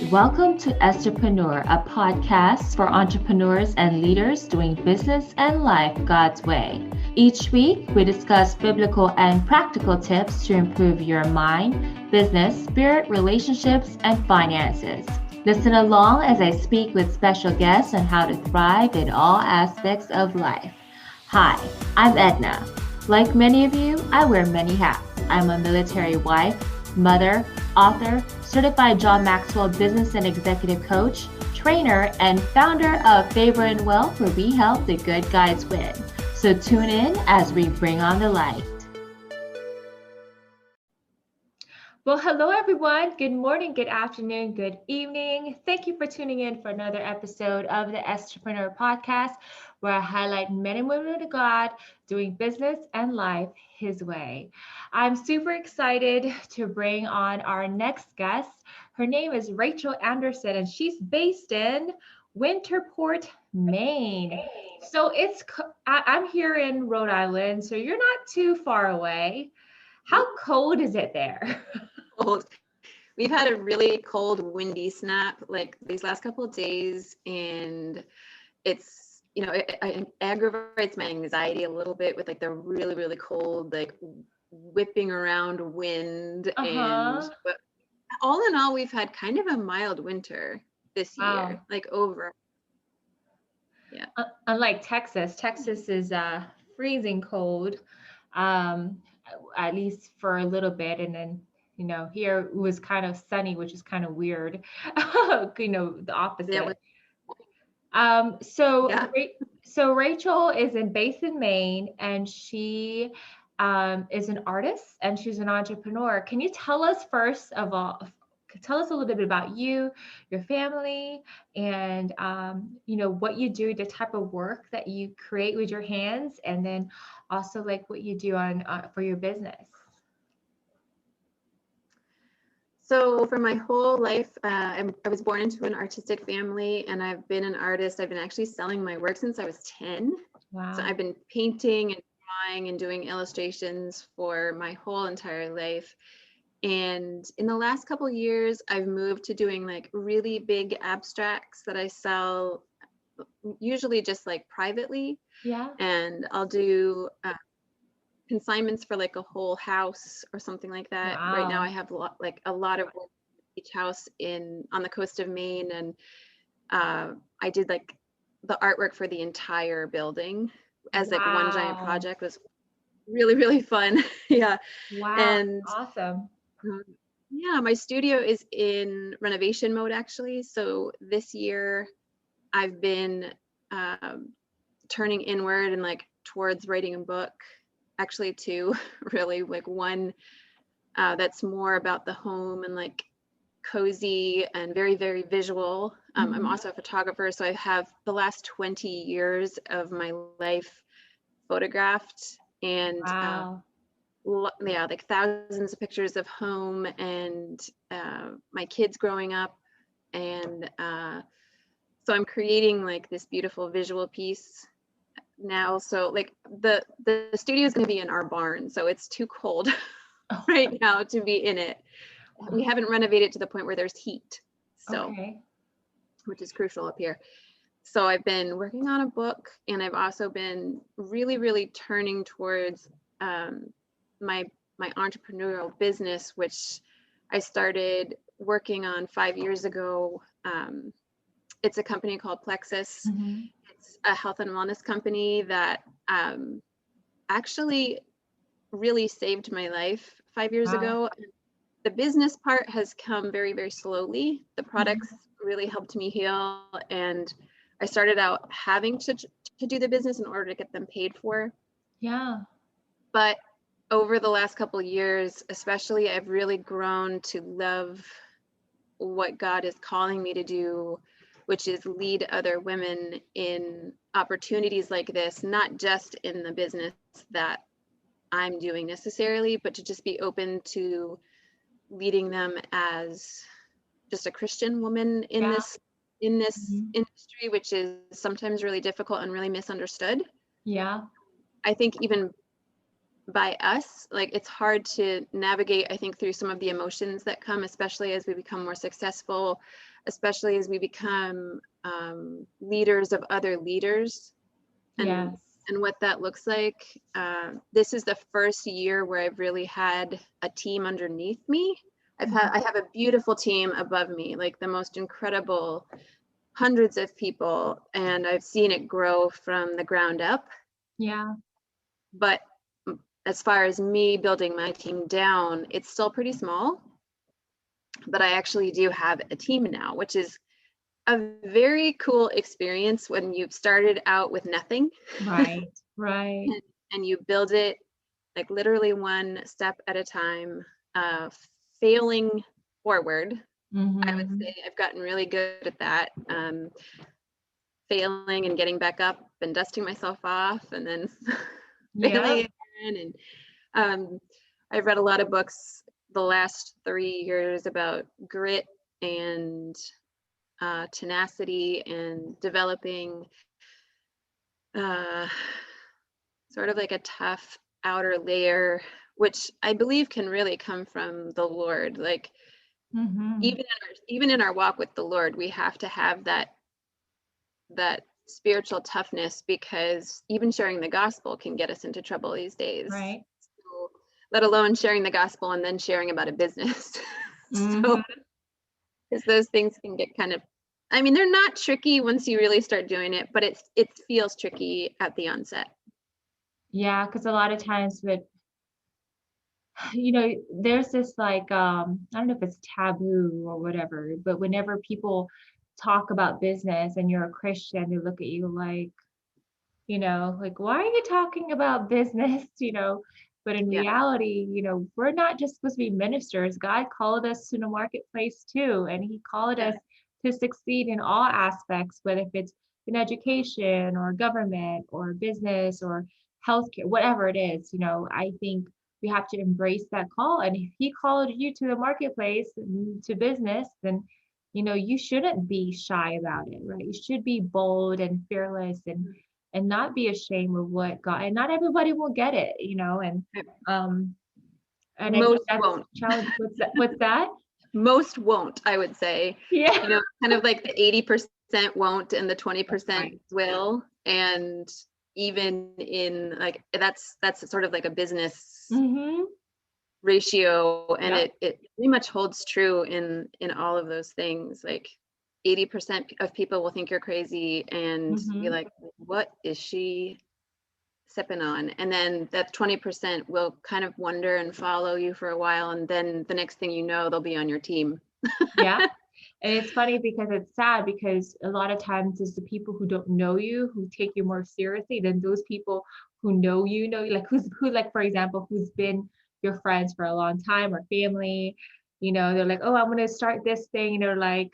Welcome to Entrepreneur, a podcast for entrepreneurs and leaders doing business and life God's way. Each week, we discuss biblical and practical tips to improve your mind, business, spirit, relationships, and finances. Listen along as I speak with special guests on how to thrive in all aspects of life. Hi, I'm Edna. Like many of you, I wear many hats. I'm a military wife, mother, author, certified John Maxwell business and executive coach, trainer, and founder of Favor and Wealth, where we help the good guys win. So tune in as we bring on the light. Well, hello, everyone. Good morning, good afternoon, good evening. Thank you for tuning in for another episode of the Entrepreneur Podcast, where I highlight men and women of God doing business and life His way. I'm super excited to bring on our next guest. Her name is Rachael Anderson, and she's based in Winterport, Maine. So I'm here in Rhode Island, so you're not too far away. How cold is it there? Cold. We've had a really cold, windy snap like these last couple of days, and it's, it aggravates my anxiety a little bit with like the really, really cold, like whipping around wind. But all in all, we've had kind of a mild winter this year, like over. Yeah. Unlike Texas is freezing cold, at least for a little bit, and then here it was kind of sunny, which is kind of weird. The opposite. So Rachael is based in Maine, and she is an artist and she's an entrepreneur. Can you tell us tell us a little bit about you, your family, and what you do, the type of work that you create with your hands, and then also like what you do for your business. So for my whole life, I was born into an artistic family, and I've been an artist. I've been actually selling my work since I was 10. Wow. So I've been painting and drawing and doing illustrations for my whole entire life. And in the last couple of years, I've moved to doing like really big abstracts that I sell, usually just like privately. Yeah. And I'll do consignments for like a whole house or something like that. Wow. Right now I have a lot of work each house on the coast of Maine, and I did like the artwork for the entire building as like one giant project. It was really, really fun. Yeah. Wow. And awesome. Yeah, my studio is in renovation mode actually. So this year I've been turning inward and like towards writing a book. Actually two, really, like one that's more about the home and like cozy and very, very visual. I'm also a photographer, so I have the last 20 years of my life photographed, and like thousands of pictures of home and my kids growing up, and so I'm creating like this beautiful visual piece now. So like the studio is going to be in our barn, so it's too cold right now to be in it. We haven't renovated to the point where there's heat, so which is crucial up here. So I've been working on a book, and I've also been really, really turning towards my entrepreneurial business, which I started working on 5 years ago. It's a company called Plexus. It's a health and wellness company that actually really saved my life 5 years ago. The business part has come very, very slowly. The products really helped me heal, and I started out having to do the business in order to get them paid for. Yeah. But over the last couple of years, especially, I've really grown to love what God is calling me to do, which is lead other women in opportunities like this, not just in the business that I'm doing necessarily, but to just be open to leading them as just a Christian woman in this industry, which is sometimes really difficult and really misunderstood. Yeah. I think even by us. Like, it's hard to navigate, I think, through some of the emotions that come, especially as we become more successful, especially as we become leaders of other leaders, and Yes. and what that looks like. This is the first year where I've really had a team underneath me. I have a beautiful team above me, like the most incredible, hundreds of people, and I've seen it grow from the ground up. Yeah. But as far as me building my team down, it's still pretty small. But I actually do have a team now, which is a very cool experience when you've started out with nothing. Right. Right. And you build it like literally one step at a time, failing forward. I would say I've gotten really good at that. Failing and getting back up and dusting myself off, and then failing again. And I've read a lot of books the last 3 years about grit and tenacity and developing sort of like a tough outer layer, which I believe can really come from the Lord. Like, even in our walk with the Lord, we have to have that spiritual toughness, because even sharing the gospel can get us into trouble these days. Right. So, let alone sharing the gospel and then sharing about a business. So, because those things can get kind of, I mean, they're not tricky once you really start doing it, but it feels tricky at the onset. Yeah, because a lot of times with, there's this like, I don't know if it's taboo or whatever, but whenever people talk about business and you're a Christian, they look at you like, like, why are you talking about business? But in Yeah. reality, we're not just supposed to be ministers. God called us to the marketplace too, and He called us to succeed in all aspects, whether if it's in education or government or business or healthcare, whatever it is. I think we have to embrace that call. And if He called you to the marketplace and to business, then you shouldn't be shy about it, right? You should be bold and fearless and not be ashamed of what God, and not everybody will get it, and I think Most that's won't. challenge. What's that? Most won't, I would say. Yeah. Kind of like the 80% won't and the 20% Right. will. And even in like, that's sort of like a business ratio, and it pretty much holds true in all of those things. Like, 80% of people will think you're crazy and be like, what is she sipping on? And then that 20% will kind of wonder and follow you for a while, and then the next thing you know, they'll be on your team. Yeah. And it's funny because it's sad, because a lot of times it's the people who don't know you who take you more seriously than those people who know you, like who like, for example, who's been your friends for a long time or family. They're like, oh, I'm going to start this thing, like,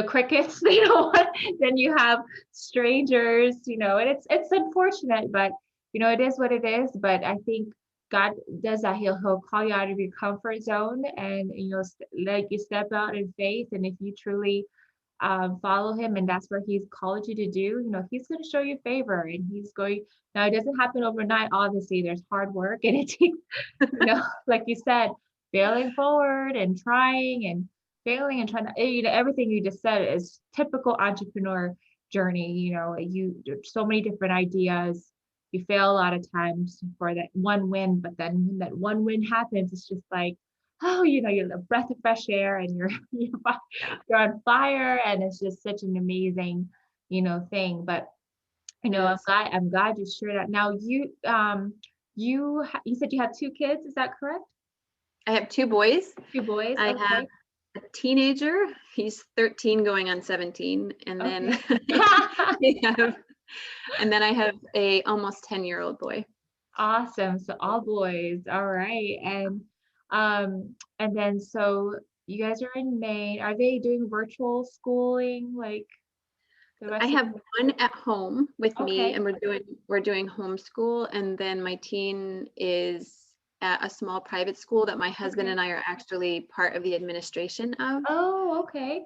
crickets. Then you have strangers, and it's unfortunate, but it is what it is. But I think God does that. He'll call you out of your comfort zone, and like you step out in faith. And if you truly follow Him, and that's where He's called you to do, He's going to show you favor, and He's going. Now, it doesn't happen overnight. Obviously, there's hard work, and it takes, like you said, failing forward and trying and failing and trying to, everything you just said is typical entrepreneur journey. You so many different ideas. You fail a lot of times for that one win, but then when that one win happens, it's just like, oh, you're a breath of fresh air, and you're on fire, and it's just such an amazing, thing. But I'm glad you shared that. Now you said you have 2 kids, is that correct? I have 2 boys. 2 boys. I Okay. have a teenager. He's 13 going on 17. And then I have a almost 10-year-old boy. Awesome. So all boys. All right. And then so you guys are in Maine. Are they doing virtual schooling like the rest I have one at home with me, and we're doing homeschool, and then my teen is at a small private school that my husband and I are actually part of the administration of. Oh, okay.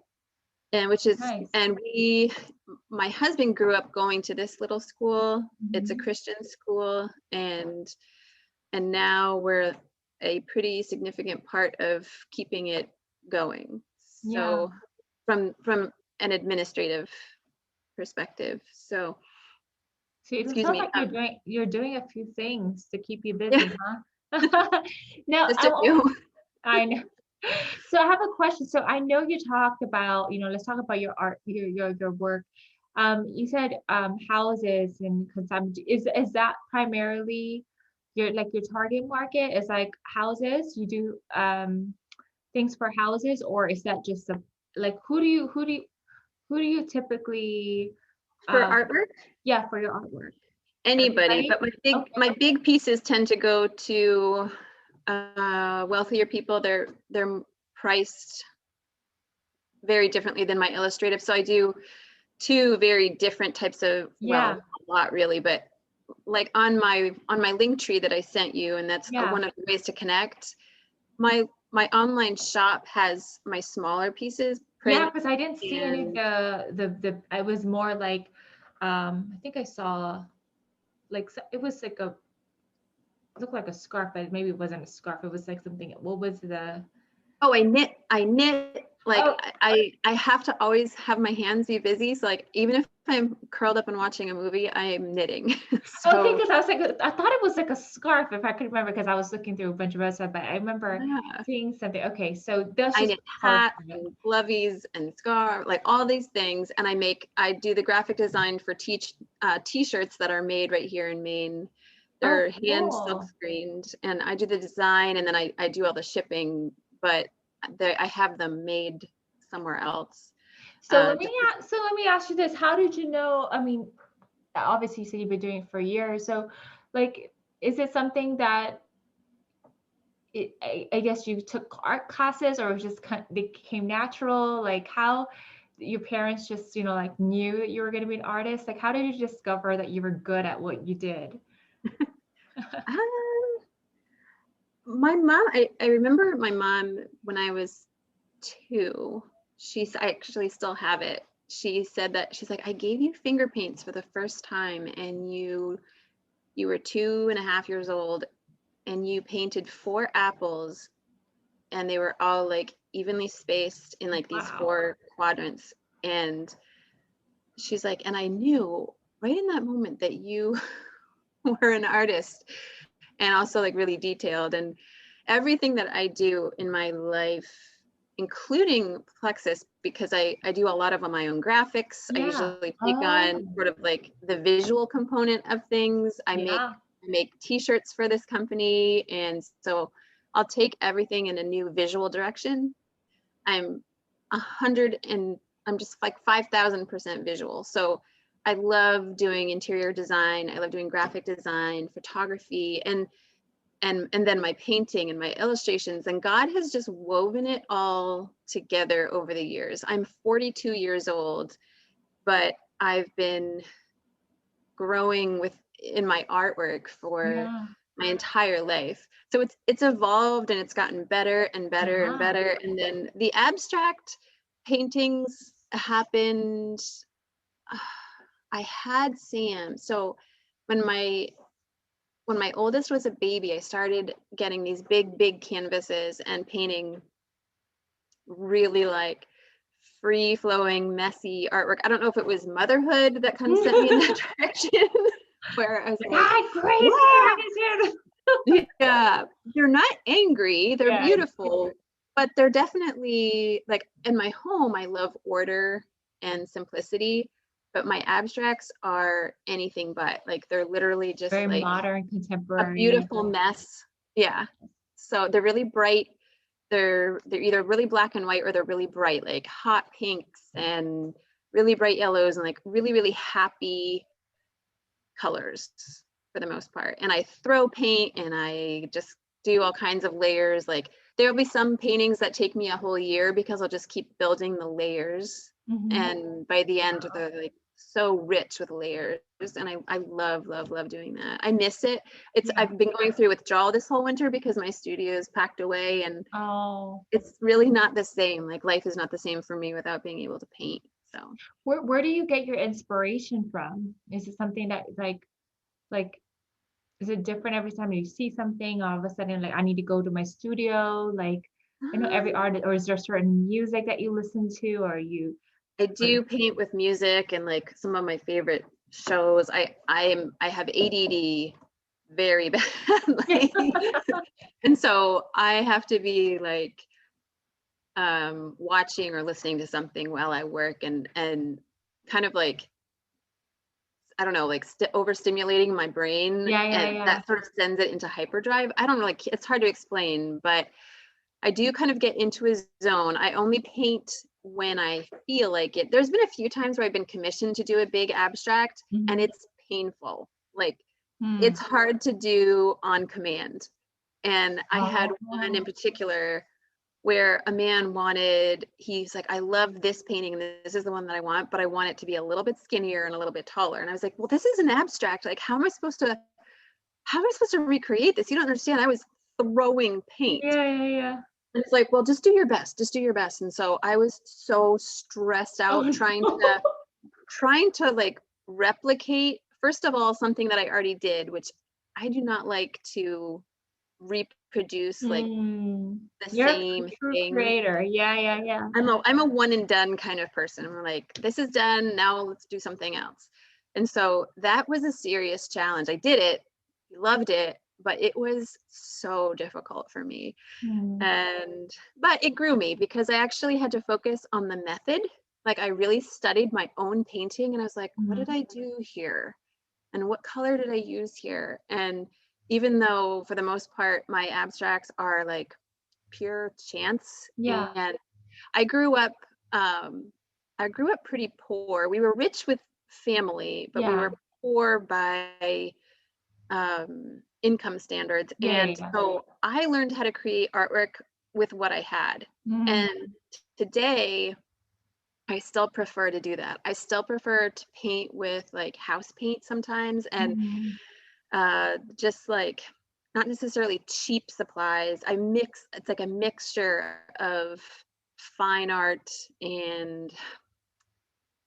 And which is nice. And my husband grew up going to this little school. It's a Christian school, and and now we're a pretty significant part of keeping it going. So from an administrative perspective. So it excuse sounds me. like you're doing a few things to keep you Yeah, busy, huh? Now, just a few. I know. So I have a question. So I know you talked about, let's talk about your art, your work. You said houses and consumption. Is that primarily your target market is like houses? You do things for houses, or is that just like who do you typically For artwork? yeah, for your artwork? Anybody, Everybody? but Okay. my big pieces tend to go to wealthier people. They're priced very differently than my illustrative. So I do two very different types of, Yeah. well, a lot really, but like on my link tree that I sent you, and that's Yeah. one of the ways to connect. My online shop has my smaller pieces. Yeah, because I didn't see any of and the it was more like I think I saw like it was like it looked like a scarf, but maybe it wasn't a scarf. It was like something. What was the Oh, I knit. Like oh I have to always have my hands be busy. So like even if I'm curled up and watching a movie, I am knitting. okay, So because I was like I thought it was like a scarf if I could remember because I was looking through a bunch of other stuff, but I remember yeah, seeing something. Okay, so that's I just knit part hats of it. and glovies and scarf, like all these things. And I do the graphic design for t-shirts that are made right here in Maine. Oh, They're hand silk cool. screened, and I do the design, and then I do all the shipping, but I have them made somewhere else. So Just let me ask you this. How did you know? I mean, obviously you said you've been doing it for years. So like, is it something that I guess you took art classes or it was just became natural? Like how your parents just, like knew that you were going to be an artist? Like how did you discover that you were good at what you did? um, my mom, I remember my mom when I was 2. I actually still have it. She said that she's like, I gave you finger paints for the first time, and you were 2.5 years old, and you painted 4 apples, and they were all like evenly spaced in like these Wow. 4 quadrants. And she's like, and I knew right in that moment that you were an artist, and also like really detailed. And everything that I do in my life, including Plexus, because I do a lot of my own graphics. I Yeah. usually take on Oh, sort of like the visual component of things. I yeah. make t-shirts for this company, and so I'll take everything in a new visual direction. I'm 100 and I'm just like 5,000% visual. So I love doing interior design. I love doing graphic design, photography, and then my painting and my illustrations. And God has just woven it all together over the years. I'm 42 years old, but I've been growing in my artwork for Yeah. my entire life. So it's evolved, and it's gotten better and better and Yeah. better. And then the abstract paintings happened. I had Sam. So when my oldest was a baby, I started getting these big canvases and painting really like free flowing, messy artwork. I don't know if it was motherhood that kind of sent me in that direction, where I was like, Crazy. yeah, they're not angry, they're Yeah. beautiful, but they're definitely like in my home, I love order and simplicity, but my abstracts are anything but. Like they're literally just Very like modern, a contemporary. beautiful mess. Yeah. So they're really bright. They're either really black and white, or they're really bright, like hot pinks and really bright yellows, and like really happy colors for the most part. And I throw paint, and I just do all kinds of layers. Like there'll be some paintings that take me a whole year because I'll just keep building the layers. Mhm. And by the end, they're like so rich with layers. And I love doing that. I miss it. Yeah. I've been going through withdrawal this whole winter because my studio is packed away, and Oh, it's really not the same. Like life is not the same for me without being able to paint. So where do you get your inspiration from? Is it something that like is it different every time you see something? All of a sudden, like I need to go to my studio. Like I know every artist, or is there certain music that you listen to, or you? I do paint with music and like some of my favorite shows. I have ADD very badly. And so I have to be like watching or listening to something while I work and kind of like, I don't know, like overstimulating my brain, and that sort of sends it into hyperdrive. I don't know, like it's hard to explain, but I do kind of get into a zone. I only paint when I feel like it. There's been a few times where I've been commissioned to do a big abstract and it's painful. Like it's hard to do on command. And I had one in particular where a man he's like, I love this painting and this is the one that I want, but I want it to be a little bit skinnier and a little bit taller. And I was like, well, this is an abstract. Like, how am I supposed to recreate this? You don't understand. I was throwing paint. Yeah. And it's like, well, just do your best. And so I was so stressed out trying to like replicate, first of all, something that I already did, which I do not like to reproduce like the same thing. Creator. Yeah. I'm a one and done kind of person. I'm like, this is done, now let's do something else. And so that was a serious challenge. I did it, loved it, but it was so difficult for me. But it grew me because I actually had to focus on the method. Like I really studied my own painting and I was like, what did I do here? And what color did I use here? And even though for the most part, my abstracts are like pure chance. And I grew up pretty poor. We were rich with family, but we were poor by income standards. So I learned how to create artwork with what I had. And today I still prefer to do that. I still prefer to paint with like house paint sometimes and just like not necessarily cheap supplies. It's like a mixture of fine art and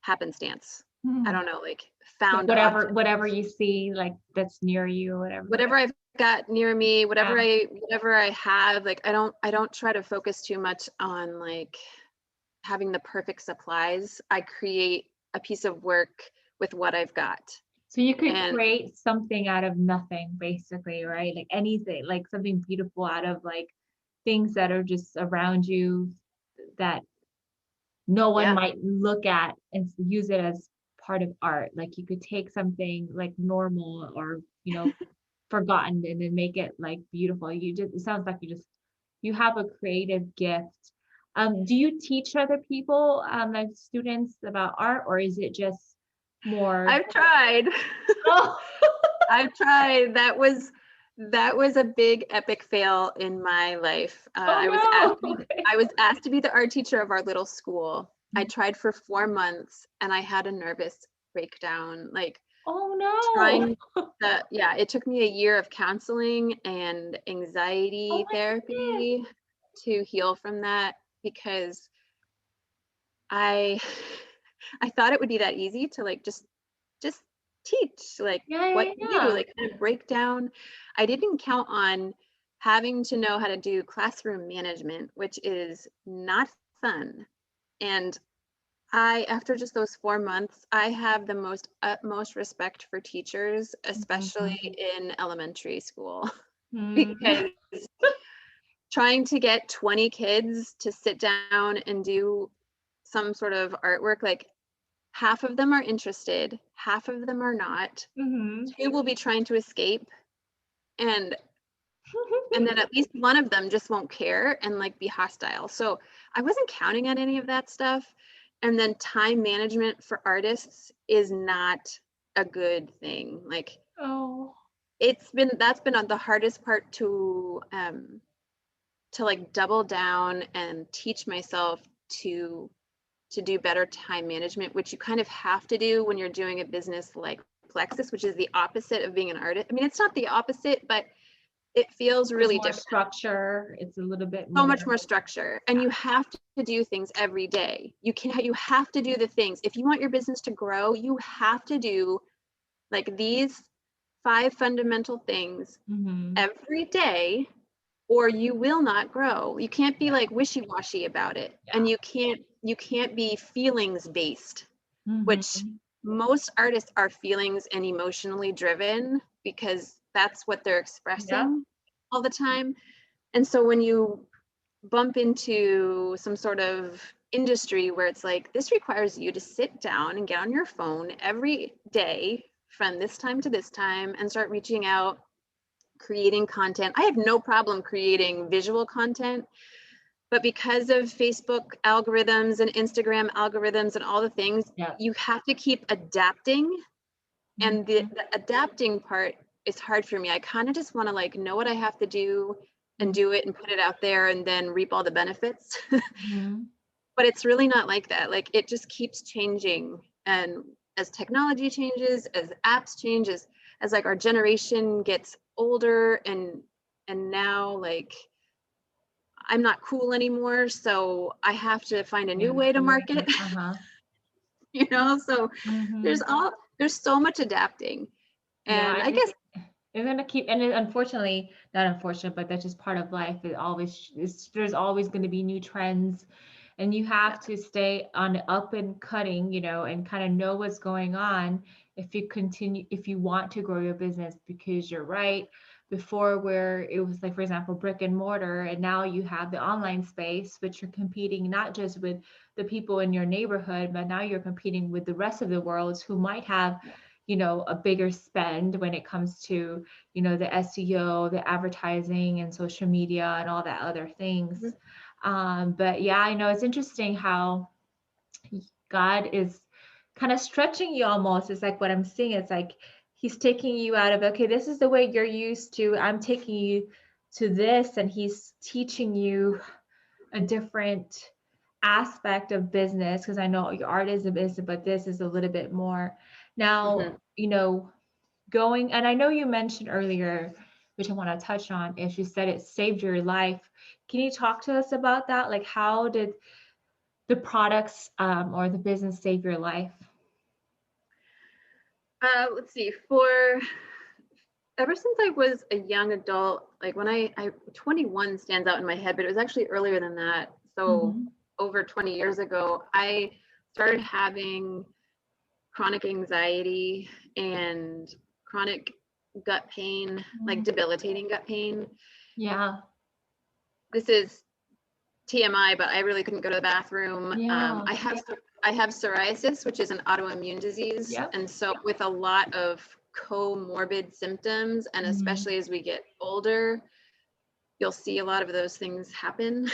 happenstance. I don't know, like found whatever you see like that's near you or whatever I've got near me, whatever I have, like I don't try to focus too much on like having the perfect supplies. I create a piece of work with what I've got. So you could create something out of nothing, basically, right? Like anything, like something beautiful out of like things that are just around you that no one might look at and use it as part of art. Like you could take something like normal or, forgotten and then make it like beautiful. It sounds like you have a creative gift. Do you teach other people, like students about art, or is it just more? I've tried. I've tried. That was a big epic fail in my life. I was asked to be the art teacher of our little school. I tried for 4 months and I had a nervous breakdown. Like, it took me a year of counseling and anxiety therapy to heal from that, because I thought it would be that easy to like just teach like what to do, like kind of break down. I didn't count on having to know how to do classroom management, which is not fun. And after just those 4 months, I have the utmost respect for teachers, especially in elementary school, because trying to get 20 kids to sit down and do some sort of artwork, like half of them are interested, half of them are not. Two will be trying to escape, and then at least one of them just won't care and like be hostile. So I wasn't counting on any of that stuff. And then time management for artists is not a good thing. Like, that's been the hardest part to like double down and teach myself to do better time management, which you kind of have to do when you're doing a business like Plexus, which is the opposite of being an artist. I mean, it's not the opposite, but it feels really different. Structure. It's a little bit so much more structure, and you have to do things every day. You have to do the things. If you want your business to grow, you have to do like these 5 fundamental things every day, or you will not grow. You can't be like wishy-washy about it. And you can't be feelings based, which most artists are feelings and emotionally driven because that's what they're expressing all the time. And so when you bump into some sort of industry where it's like, this requires you to sit down and get on your phone every day from this time to this time and start reaching out, creating content. I have no problem creating visual content, but because of Facebook algorithms and Instagram algorithms and all the things, you have to keep adapting. And the adapting part is hard for me. I kind of just want to like know what I have to do and do it and put it out there and then reap all the benefits. But it's really not like that. Like it just keeps changing. And as technology changes, as apps change, as like our generation gets older and now like I'm not cool anymore, so I have to find a new way to market. You know, so there's so much adapting. And I guess you're gonna keep, and unfortunately, not unfortunate, but that's just part of life. There's always going to be new trends, and you have to stay on the up and cutting, you know, and kind of know what's going on if you want to grow your business, because you're right. Before, where it was like, for example, brick and mortar, and now you have the online space, which you're competing not just with the people in your neighborhood, but now you're competing with the rest of the world who might have, you know, a bigger spend when it comes to, you know, the SEO, the advertising and social media and all that other things. But yeah, I know it's interesting how God is kind of stretching you almost. It's like what I'm seeing. It's like he's taking you out of, okay, this is the way you're used to. I'm taking you to this, and he's teaching you a different aspect of business, because I know your art is a business, but this is a little bit more. Now, you know, going, and I know you mentioned earlier, which I want to touch on, is you said it saved your life. Can you talk to us about that? Like, how did the products or the business save your life? Let's see, ever since I was a young adult, like when I 21 stands out in my head, but it was actually earlier than that. So over 20 years ago, I started having chronic anxiety and chronic gut pain, like debilitating gut pain. Yeah. This is TMI, but I really couldn't go to the bathroom. I have psoriasis, which is an autoimmune disease. And so with a lot of comorbid symptoms, and especially as we get older, you'll see a lot of those things happen.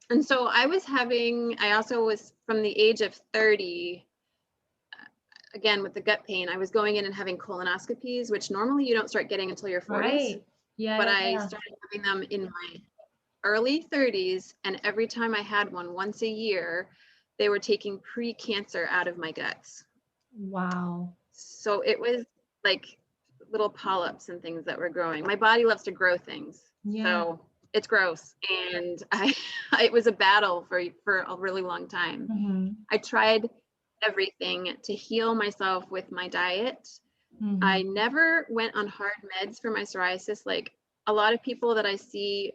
And so I also was from the age of 30, again, with the gut pain, I was going in and having colonoscopies, which normally you don't start getting until your 40s. But I started having them in my early 30s, and every time I had one once a year, they were taking pre-cancer out of my guts. Wow. So it was like little polyps and things that were growing. My body loves to grow things. So it's gross. And it was a battle for a really long time. I tried everything to heal myself with my diet. I never went on hard meds for my psoriasis. Like a lot of people that I see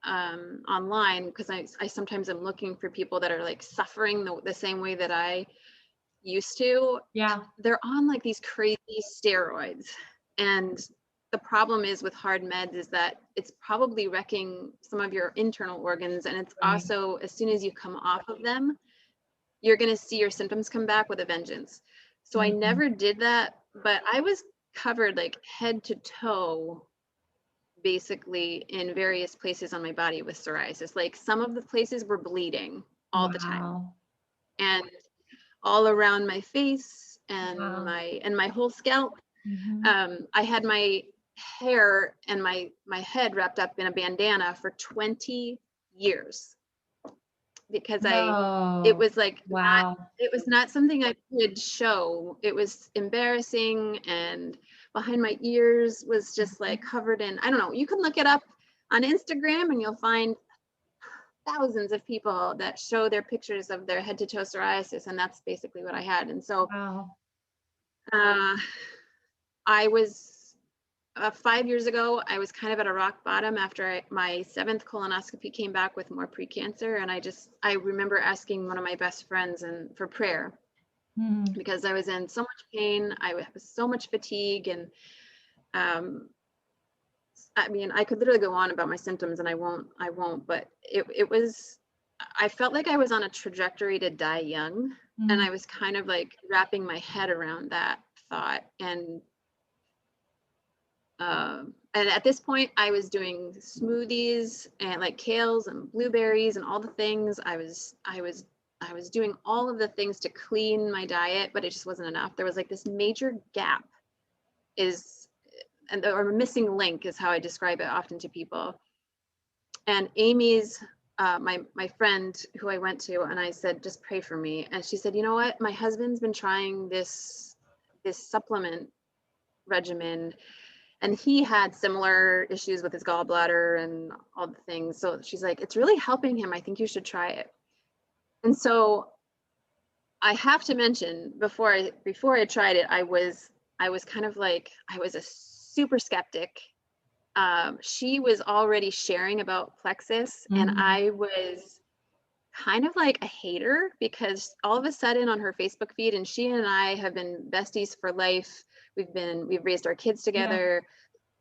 online, because I sometimes am looking for people that are like suffering the same way that I used to. They're on like these crazy steroids, and the problem is with hard meds is that it's probably wrecking some of your internal organs, and it's also, as soon as you come off of them, you're going to see your symptoms come back with a vengeance. So I never did that, but I was covered like head to toe basically in various places on my body with psoriasis. Like some of the places were bleeding all the time, and all around my face and my whole scalp. I had my hair and my head wrapped up in a bandana for 20 years because it was like it was not something I could show. It was embarrassing, and behind my ears was just like covered in, I don't know, you can look it up on Instagram and you'll find thousands of people that show their pictures of their head to toe psoriasis, and that's basically what I had. And so I was 5 years ago, I was kind of at a rock bottom after my 7th colonoscopy came back with more precancer. And I remember asking one of my best friends for prayer because I was in so much pain. I was so much fatigue. And I mean, I could literally go on about my symptoms and I won't, but I felt like I was on a trajectory to die young. And I was kind of like wrapping my head around that thought. And at this point I was doing smoothies and like kales and blueberries and all the things. I was doing all of the things to clean my diet, but it just wasn't enough. There was like this major gap or missing link is how I describe it often to people. And Amy's my friend who I went to, and I said, just pray for me. And she said, you know what? My husband's been trying this supplement regimen, and he had similar issues with his gallbladder and all the things. So she's like, it's really helping him. I think you should try it. And so I have to mention before I tried it, I was kind of like, I was a super skeptic. She was already sharing about Plexus, and I was kind of like a hater because all of a sudden on her Facebook feed, and she and I have been besties for life. We've raised our kids together. Yeah.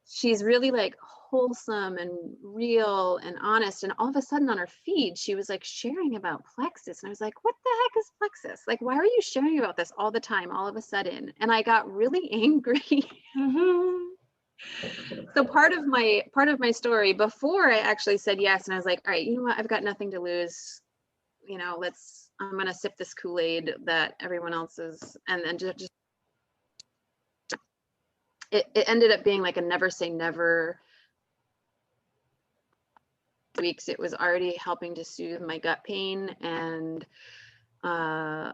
She's really like wholesome and real and honest. And all of a sudden on her feed, she was like sharing about Plexus. And I was like, what the heck is Plexus? Like, why are you sharing about this all the time, all of a sudden? And I got really angry. So part of my story before I actually said yes, and I was like, all right, you know what? I've got nothing to lose. You know, I'm going to sip this Kool-Aid that everyone else is. And then just it ended up being like a never say never. Weeks, it was already helping to soothe my gut pain. And that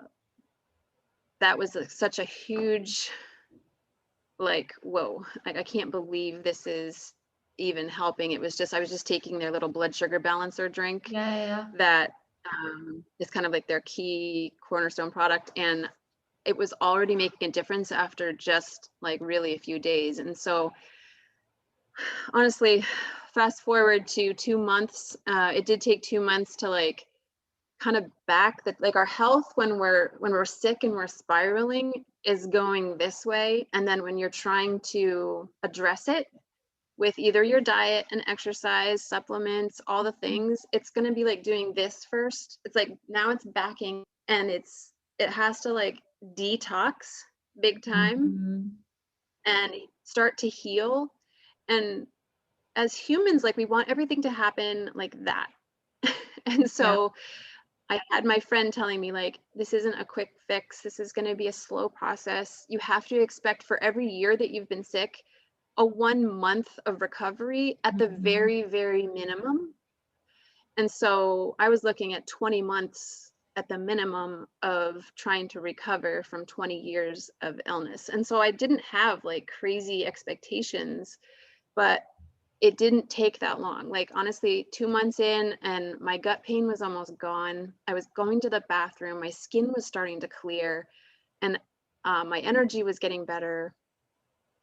was such a huge, like, whoa, like, I can't believe this is even helping. I was just taking their little blood sugar balancer drink. Yeah. That is kind of like their key cornerstone product. And it was already making a difference after just like really a few days. And so honestly, fast forward to 2 months, it did take 2 months to like kind of back that, like, our health when we're sick and we're spiraling is going this way. And then when you're trying to address it with either your diet and exercise, supplements, all the things, it's going to be like doing this first. It's like now it's backing, and it has to like detox big time and start to heal. And as humans, like, we want everything to happen like that. And so I had my friend telling me, like, this isn't a quick fix. This is going to be a slow process. You have to expect for every year that you've been sick, a 1 month of recovery at the very, very minimum. And so I was looking at 20 months at the minimum of trying to recover from 20 years of illness. And so I didn't have like crazy expectations, but it didn't take that long. Like, honestly, 2 months in, and my gut pain was almost gone. I was going to the bathroom. My skin was starting to clear, and my energy was getting better.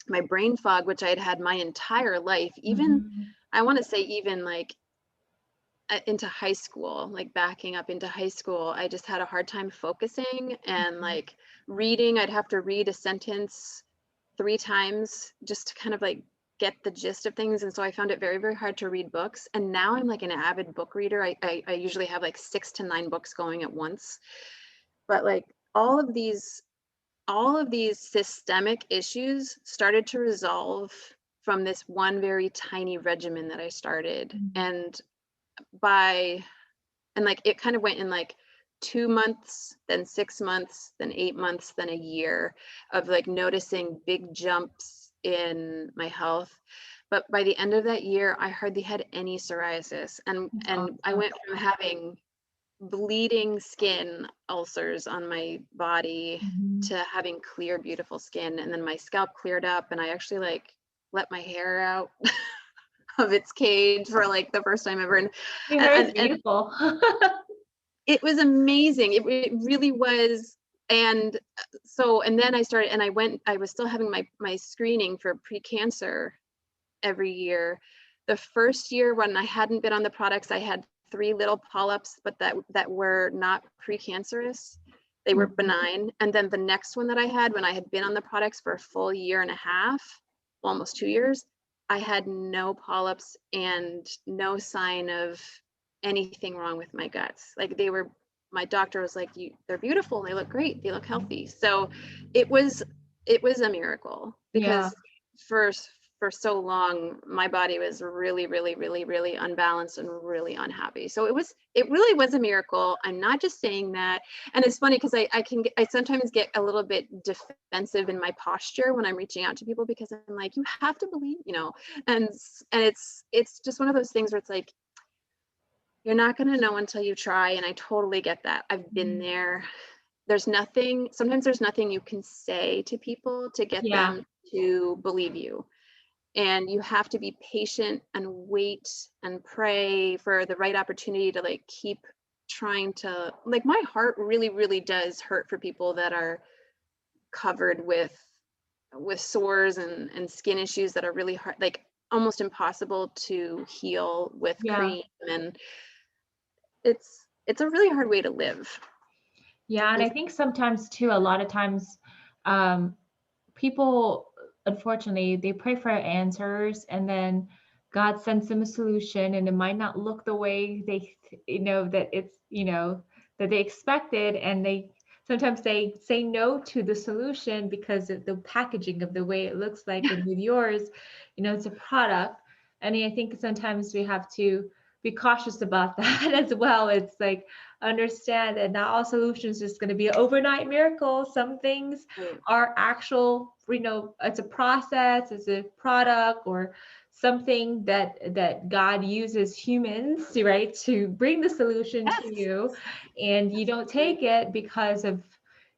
My brain fog, which I had had my entire life, even, I want to say even like into high school, like backing up into high school, I just had a hard time focusing and like reading. I'd have to read a sentence 3 times just to kind of like get the gist of things. And so I found it very, very hard to read books. And now I'm like an avid book reader. I usually have like 6 to 9 books going at once. But like all of these systemic issues started to resolve from this one very tiny regimen that I started. And like it kind of went in like 2 months, then 6 months, then 8 months, then a year of like noticing big jumps in my health. But by the end of that year, I hardly had any psoriasis. And I went from having bleeding skin ulcers on my body to having clear, beautiful skin. And then my scalp cleared up, and I actually like let my hair out of its cage for like the first time ever. And your hair is beautiful. It was amazing. It really was. And so, and then I started, and I was still having my screening for pre-cancer every year. The first year when I hadn't been on the products, I had 3 little polyps, but that were not precancerous. They were benign. And then the next one that I had, when I had been on the products for a full year and a half, almost 2 years, I had no polyps and no sign of anything wrong with my guts. Like my doctor was like, they're beautiful, they look great, they look healthy. So it was a miracle, because for so long my body was really, really, really, really unbalanced and really unhappy. So it really was a miracle. I'm not just saying that. And it's funny because I sometimes get a little bit defensive in my posture when I'm reaching out to people, because I'm like, you have to believe, and it's just one of those things where it's like, you're not going to know until you try. And I totally get that. I've been there. Sometimes there's nothing you can say to people to get them to believe you. And you have to be patient and wait and pray for the right opportunity to like keep trying to, like, my heart really, really does hurt for people that are covered with sores and skin issues that are really hard, like almost impossible to heal with cream. And it's a really hard way to live. Yeah. And I think sometimes too, a lot of times people, unfortunately, they pray for answers, and then God sends them a solution, and it might not look the way they, that it's, that they expected. And sometimes they say no to the solution because of the packaging of the way it looks like. And with yours, it's a product. And I think sometimes we have to be cautious about that as well. It's like, understand that not all solutions is going to be an overnight miracle. Some things are actual, it's a process, it's a product, or something that God uses humans, right, to bring the solution to you. And you don't take it because of,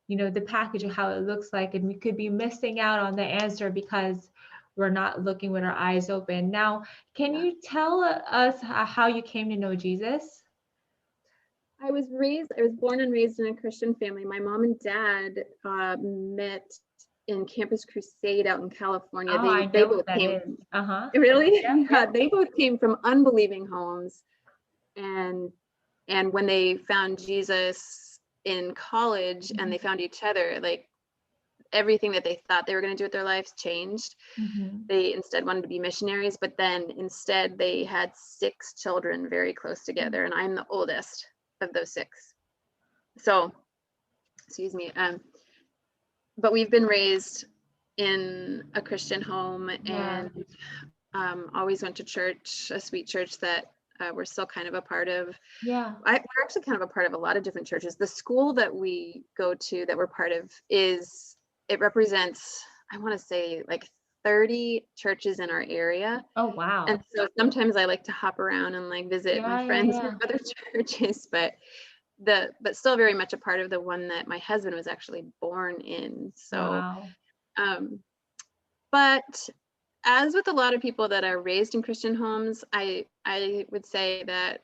the package of how it looks like. And we could be missing out on the answer because we're not looking with our eyes open. Now, can you tell us how you came to know Jesus? I was born and raised in a Christian family. My mom and dad met in Campus Crusade out in California. They both came. Really? Yeah. They both came from unbelieving homes, and when they found Jesus in college and they found each other, like, everything that they thought they were going to do with their lives changed. They instead wanted to be missionaries, but then instead they had 6 children very close together, and I'm the oldest of those 6. So, excuse me. But we've been raised in a Christian home, and always went to church, a sweet church that we're still kind of a part of. We're actually kind of a part of a lot of different churches. The school that we go to, that we're part of, it represents, I want to say, like 30 churches in our area. Oh, wow. And so sometimes I like to hop around and like visit my friends from other churches, but still very much a part of the one that my husband was actually born in. So, but as with a lot of people that are raised in Christian homes, I would say that,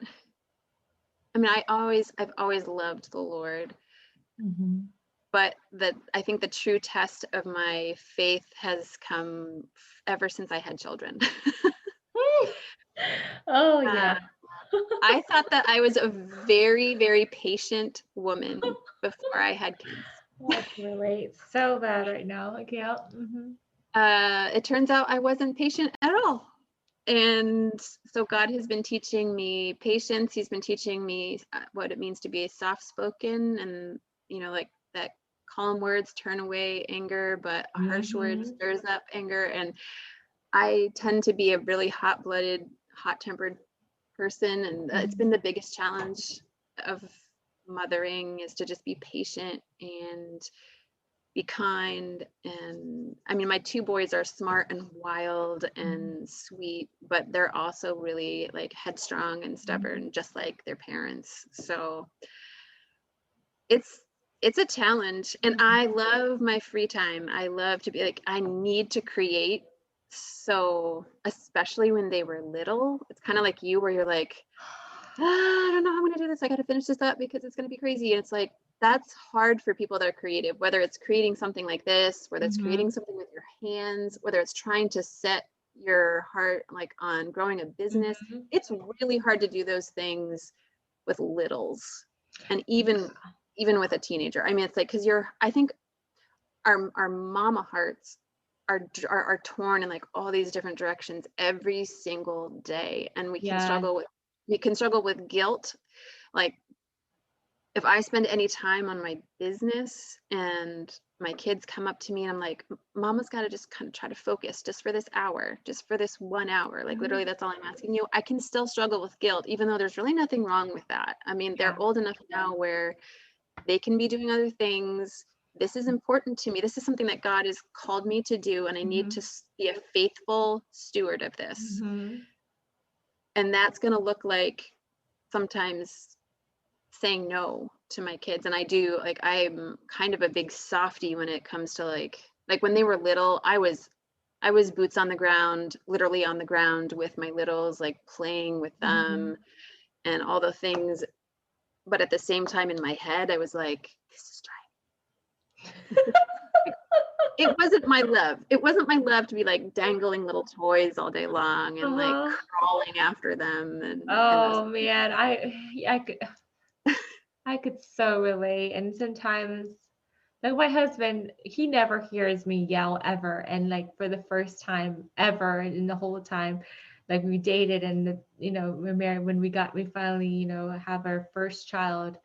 I mean, I've always loved the Lord. But I think the true test of my faith has come ever since I had children. Oh, yeah. I thought that I was a very, very patient woman before I had kids. I can relate so bad right now. Okay. It turns out I wasn't patient at all. And so God has been teaching me patience. He's been teaching me what it means to be soft-spoken, and, like that calm words turn away anger, but a harsh word stirs up anger. And I tend to be a really hot-blooded, hot-tempered person. And it's been the biggest challenge of mothering, is to just be patient and be kind. And I mean, my 2 boys are smart and wild and sweet, but they're also really like headstrong and stubborn, just like their parents. So it's a challenge. And I love my free time. I love to be like, I need to create. So especially when they were little, it's kind of like you, where you're like, I don't know how I'm going to do this. I got to finish this up because it's going to be crazy. And it's like, that's hard for people that are creative, whether it's creating something like this, whether it's Mm-hmm. creating something with your hands, whether it's trying to set your heart like on growing a business. Mm-hmm. It's really hard to do those things with littles, and even with a teenager. I mean, it's like, because I think our mama hearts are torn in like all these different directions every single day, and we can Yes. struggle with guilt. Like, if I spend any time on my business and my kids come up to me and I'm like, Mama's got to just kind of try to focus just for this hour, just for this 1 hour. Like, literally, that's all I'm asking you. I can still struggle with guilt, even though there's really nothing wrong with that. I mean, Yeah. they're old enough now where they can be doing other things. This is important to me. This is something that God has called me to do, and I need to be a faithful steward of this. Mm-hmm. And that's going to look like sometimes saying no to my kids. And I do, like, I'm kind of a big softie when it comes to like when they were little, I was boots on the ground, literally on the ground with my littles, like playing with them and all the things. But at the same time, in my head, I was like, this is trying. It wasn't my love. It wasn't my love to be like dangling little toys all day long and like crawling after them. And man, I could so relate. And sometimes, like, my husband, he never hears me yell ever. And like, for the first time ever in the whole time, like, we dated and we're married, when we finally, have our first child,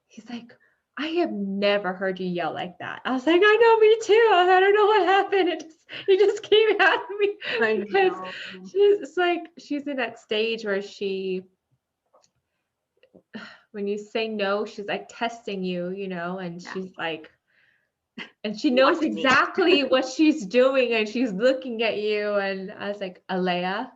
he's like, I have never heard you yell like that. I was like, I know, me too. I don't know what happened. It just came out of me because she's in that stage where when you say no, she's like testing you, and she's like, and she knows exactly what she's doing, and she's looking at you. And I was like, Alea,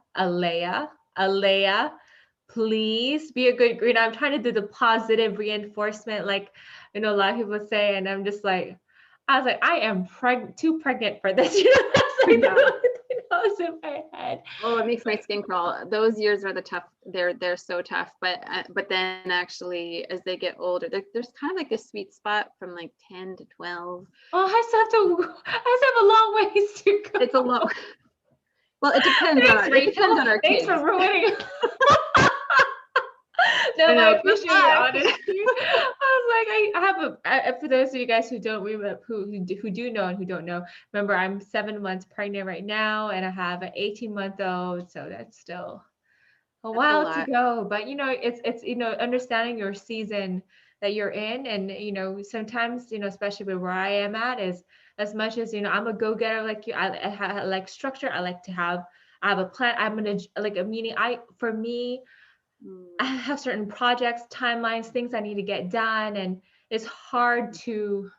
please be a good, I'm trying to do the positive reinforcement, like, a lot of people say, and I'm just like, I was like, I am too pregnant for this. That's like the only thing that was in my head. Oh, it makes my skin crawl. Those years are the tough. They're so tough. But then actually, as they get older, there's kind of like a sweet spot from like 10 to 12. Oh, I still have a long ways to go. It's a long. Well, it depends on our Thanks kids. for ruining. No, I appreciate your honesty. I was like, I have for those of you guys who don't remember, who do know and who don't know, remember, I'm 7 months pregnant right now, and I have an 18-month-old, so that's still a while to go. But it's understanding your season that you're in, and sometimes especially where I am at, is as much as I'm a go-getter like you. I like structure. I have a plan. I'm gonna like a meeting. For me, I have certain projects, timelines, things I need to get done, and it's hard to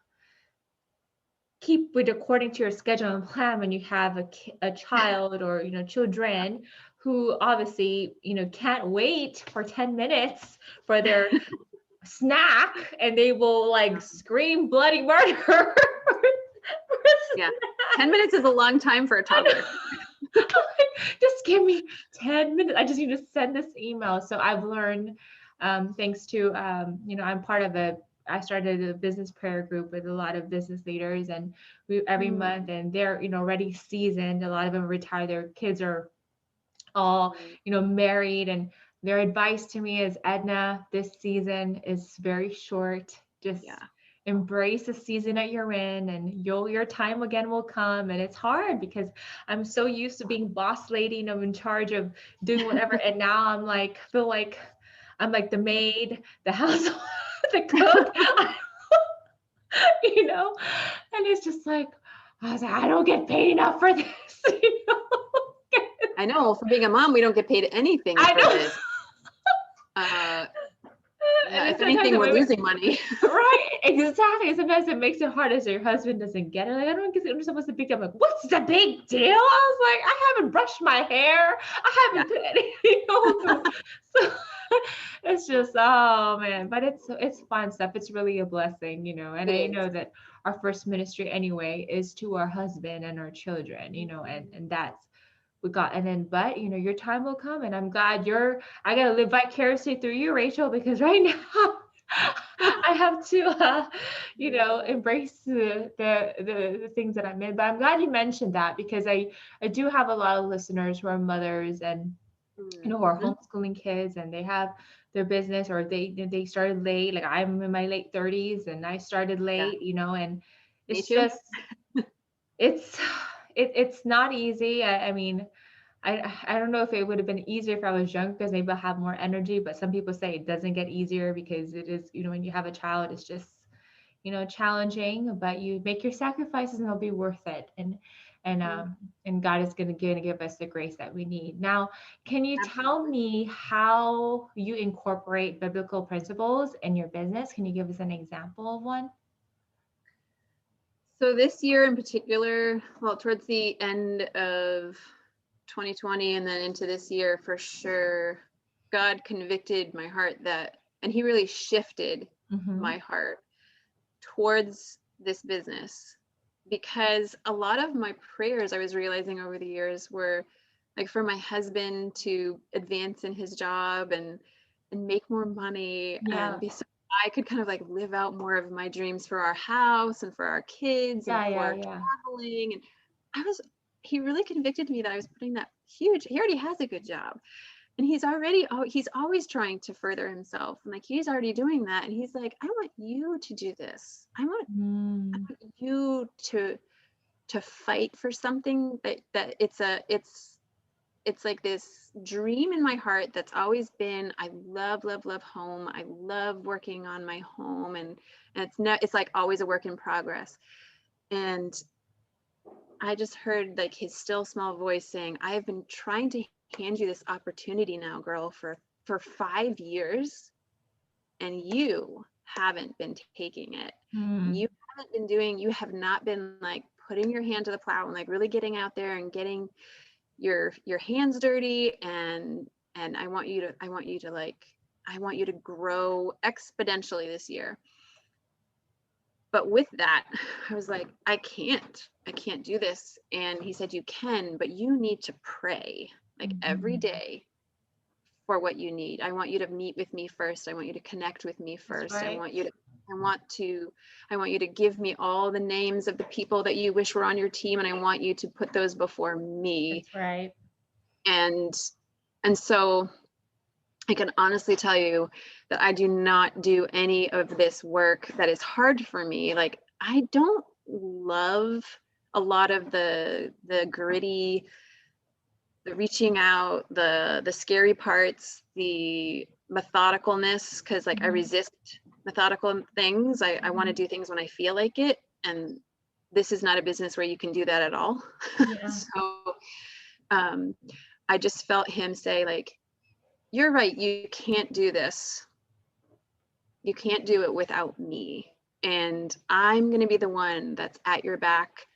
keep with according to your schedule and plan when you have a child or children who obviously can't wait for 10 minutes for their snack, and they will like scream bloody murder. Yeah, 10 minutes is a long time for a toddler. Just give me 10 minutes. I just need to send this email. So I've learned, thanks to, I'm part of I started a business prayer group with a lot of business leaders, and every month, and they're, already seasoned. A lot of them retired. Their kids are all, married, and their advice to me is, Edna, this season is very short. Just embrace the season that you're in, and your time again will come. And it's hard because I'm so used to being boss lady, in charge of doing whatever. And now I'm like, feel like I'm like the maid, the housewife, the cook, and it's just like, I was like, I don't get paid enough for this. I know, for being a mom, we don't get paid anything for this. If anything, we're losing money. Right, exactly. Sometimes it makes it hard as your husband doesn't get it. Like, I don't understand what's the big deal. I'm like, what's the big deal? I was like, I haven't brushed my hair. I haven't put anything. So it's just, oh man, but it's fun stuff. It's really a blessing, and I know that our first ministry anyway is to our husband and our children, and that's we got. And then, but your time will come, and I'm glad I gotta live vicariously through you, Rachel, because right now I have to, embrace the things that I'm in. But I'm glad you mentioned that, because I do have a lot of listeners who are mothers and, who are Mhm. homeschooling kids, and they have their business, or they started late. Like, I'm in my late 30s and I started Yeah, late, and me it's too. just, it's it's not easy. I mean, I don't know if it would have been easier if I was young, because maybe I have more energy, but some people say it doesn't get easier, because it is, when you have a child, it's just, challenging, but you make your sacrifices and they'll be worth it. And Mhm. um and God is gonna give us the grace that we need. Now, can you tell Absolutely. me how you incorporate biblical principles in your business? Can you give us an example of one? So this year in particular, well, towards the end of 2020 and then into this year for sure, God convicted my heart and he really shifted Mm-hmm. my heart towards this business, because a lot of my prayers I was realizing over the years were like for my husband to advance in his job and make more money and Yeah. be so I could kind of like live out more of my dreams for our house and for our kids and Yeah, yeah, for yeah. traveling. And I was he really convicted me that I was putting that huge he already has a good job and he's always trying to further himself, and like he's already doing that, and he's like, I want you to do this. Mm. You to fight for something that it's like this dream in my heart that's always been. I love home. I love working on my home, and it's like always a work in progress. And I just heard like his still small voice saying, I have been trying to hand you this opportunity now, girl, for 5 years, and you haven't been taking it. Mm. You have not been like putting your hand to the plow and like really getting out there and getting your hands dirty. And I want you to grow exponentially this year. But with that, I was like, I can't do this. And he said, you can, but you need to pray like every Mhm. day for what you need. I want you to meet with me first. I want you to connect with me That's first. right. I want to I want you to give me all the names of the people that you wish were on your team, and I want you to put those before me. That's right. And so I can honestly tell you that I do not do any of this work that is hard for me. Like I don't love a lot of the gritty, the reaching out, the scary parts, the methodicalness, because like I Mhm. resist methodical things. I want to Mhm. do things when I feel like it. And this is not a business where you can do that at all. Yeah. So um, I just felt him say, like, you're right, you can't do this. You can't do it without me. And I'm going to be the one that's at your back,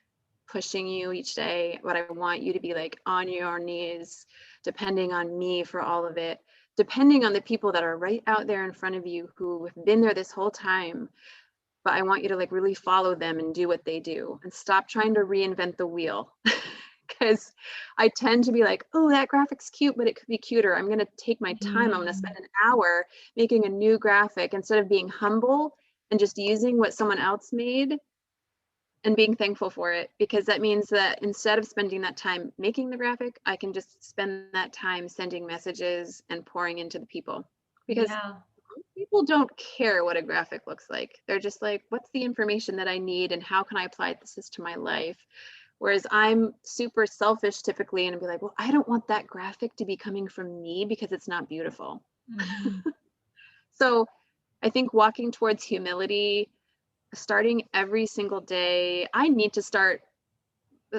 pushing you each day. But I want you to be like on your knees, depending on me for all of it, depending on the people that are right out there in front of you who have been there this whole time. But I want you to like really follow them and do what they do and stop trying to reinvent the wheel. Because I tend to be like, oh, that graphic's cute, but it could be cuter. I'm going to take my time. I'm going to Mm. spend an hour making a new graphic instead of being humble and just using what someone else made and being thankful for it, because that means that instead of spending that time making the graphic, I can just spend that time sending messages and pouring into the people. Because Yeah. people don't care what a graphic looks like. They're just like, what's the information that I need and how can I apply this to my life? Whereas I'm super selfish typically and be like, well, I don't want that graphic to be coming from me because it's not beautiful. Mhm. So I think walking towards humility, starting every single day, I need to start.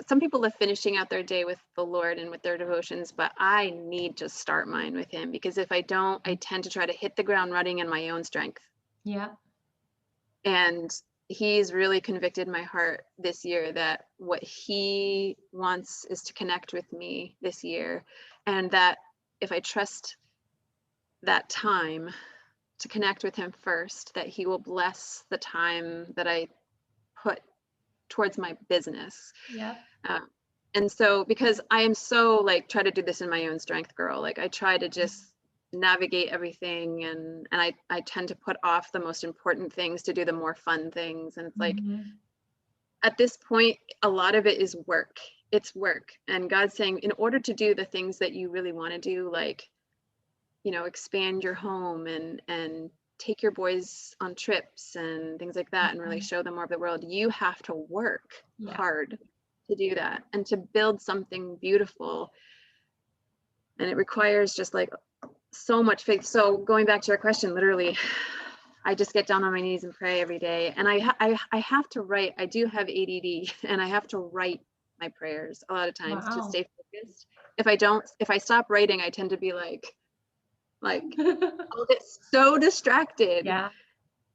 Some people are finishing out their day with the Lord and with their devotions, but I need to start mine with Him, because if I don't, I tend to try to hit the ground running in my own strength. Yeah. And He's really convicted my heart this year that what He wants is to connect with me this year. And that if I trust that time to connect with Him first, that He will bless the time that I put towards my business. Yeah. Um, and so, because I am so like, try to do this in my own strength, girl, like I try to just navigate everything, and I tend to put off the most important things to do the more fun things. And it's like, at this point, a lot of it is work. It's work. And God's saying, in order to do the things that you really want to do, like, you know, expand your home and take your boys on trips and things like that, and really show them more of the world, you have to work hard to do that and to build something beautiful. And it requires just like so much faith. So going back to your question, literally, I just get down on my knees and pray every day. And I have to write. I do have ADD, and I have to write my prayers a lot of times to stay focused. If I stop writing, I tend to be like I'll get so distracted. Yeah.